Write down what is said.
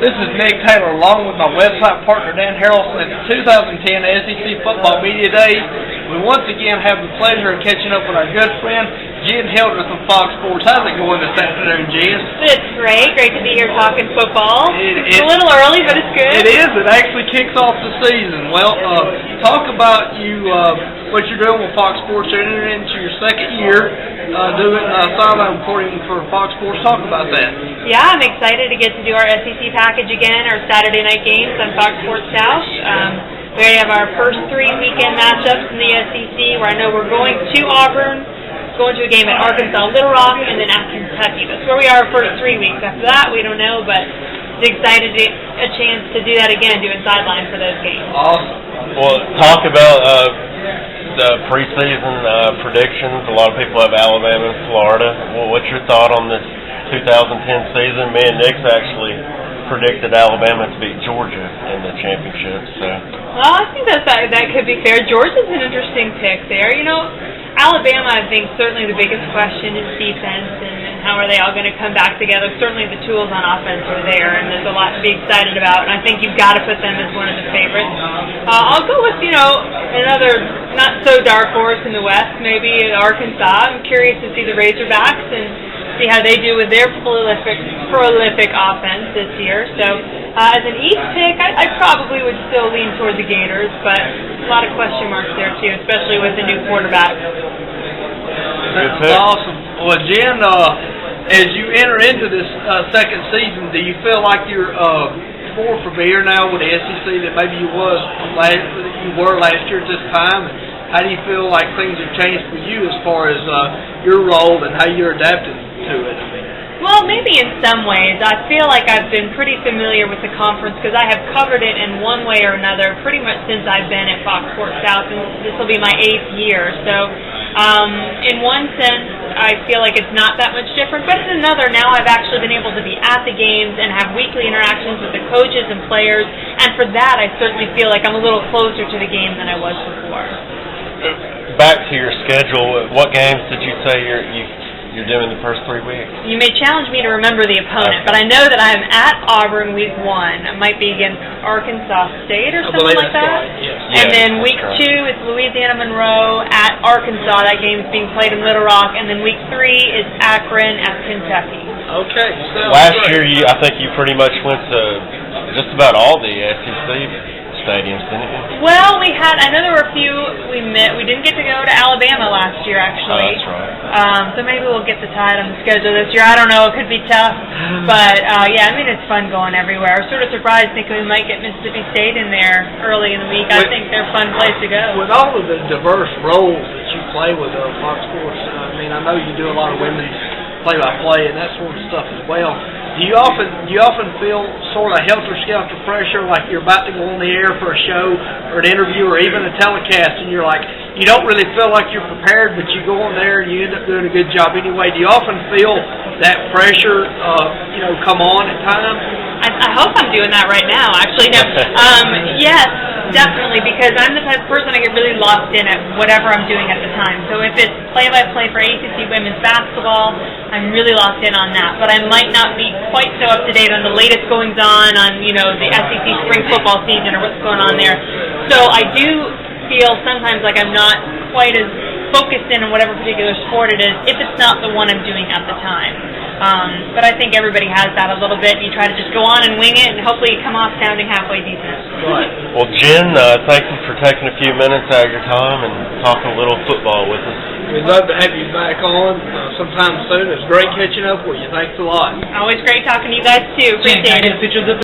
This is Nick Taylor along with my website partner Dan Harrelson at the 2010 SEC Football Media Day. We once again have the pleasure of catching up with our good friend Jenn Hildreth from Fox Sports. How's it going this afternoon, Jenn? It's great. Great to be here talking football. It's a little early, but it's good. It is. It actually kicks off the season. Well, talk about what you're doing with Fox Sports. You're entering into your second year doing sideline reporting for Fox Sports. Talk about that. Yeah, I'm excited to get to do our SEC package again, our Saturday night games on Fox Sports South. We already have our first 3 weekend matchups in the SEC, where I know we're going to Auburn, going to a game at Arkansas, Little Rock, and then at Kentucky. That's where we are our first 3 weeks. After that, we don't know, but it's excited to get a chance to do that again, doing sideline for those games. Awesome. Well, talk about the preseason predictions. A lot of people have Alabama and Florida. Well, what's your thought on this 2010 season? Me and Nick's actually predicted Alabama to beat Georgia in the championship. So. Well, I think that could be fair. Georgia's an interesting pick there. You know, Alabama, I think, certainly the biggest question is defense and how are they all going to come back together. Certainly the tools on offense are there, and there's a lot to be excited about, and I think you've got to put them as one of the favorites. I'll go with, another not-so-dark horse in the West, maybe Arkansas. I'm curious to see the Razorbacks and see how they do with their prolific offense this year. So, as an East pick, I probably would still lean toward the Gators, but a lot of question marks there too, especially with the new quarterback. That's awesome. Well, Jenn, as you enter into this second season, do you feel like you're more familiar now with the SEC than maybe you were last year at this time? And how do you feel like things have changed for you as far as your role and how you're adapting to it? Well, maybe in some ways. I feel like I've been pretty familiar with the conference because I have covered it in one way or another pretty much since I've been at Fox Sports South, and this will be my 8th year. So, in one sense, I feel like it's not that much different, but in another, now I've actually been able to be at the games and have weekly interactions with the coaches and players, and for that, I certainly feel like I'm a little closer to the game than I was before. Back to your schedule, what games did you say you're doing the first 3 weeks? You may challenge me to remember the opponent, but I know that I'm at Auburn week 1. I might be against Arkansas State or something like that. Right, yes. And then week 2 is Louisiana Monroe at Arkansas. That game is being played in Little Rock. And then week 3 is Akron at Kentucky. Okay. Last year, I think you pretty much went to just about all the SEC stadiums, didn't you? Well, I know there were a few we didn't get to go to Alabama last year, actually. Oh, that's right. So maybe we'll get the Tide on the schedule this year. I don't know. It could be tough. But, yeah, I mean, it's fun going everywhere. I was sort of surprised thinking we might get Mississippi State in there early in the week. I think they're a fun place to go. With all of the diverse roles that you play with Fox Sports, I mean, I know you do a lot of women's play-by-play and that sort of stuff as well. Do you often feel sort of helter-skelter pressure, like you're about to go on the air for a show or an interview or even a telecast, and you're like, you don't really feel like you're prepared, but you go on there and you end up doing a good job anyway? Do you often feel that pressure, come on at times? I hope I'm doing that right now, actually. No. Yes, definitely, because I'm the type of person I get really locked in at whatever I'm doing at the time. So if it's play-by-play for ACC women's basketball, I'm really locked in on that. But I might not be quite so up-to-date on the latest goings-on on, the SEC spring football season or what's going on there. So I do feel sometimes like I'm not quite as focused in on whatever particular sport it is if it's not the one I'm doing at the time. But I think everybody has that a little bit. You try to just go on and wing it and hopefully come off sounding halfway decent. Right. Well, Jenn, thank you for taking a few minutes out of your time and talking a little football with us. We'd love to have you back on sometime soon. It's great catching up with you. Thanks a lot. Always great talking to you guys, too. Appreciate it.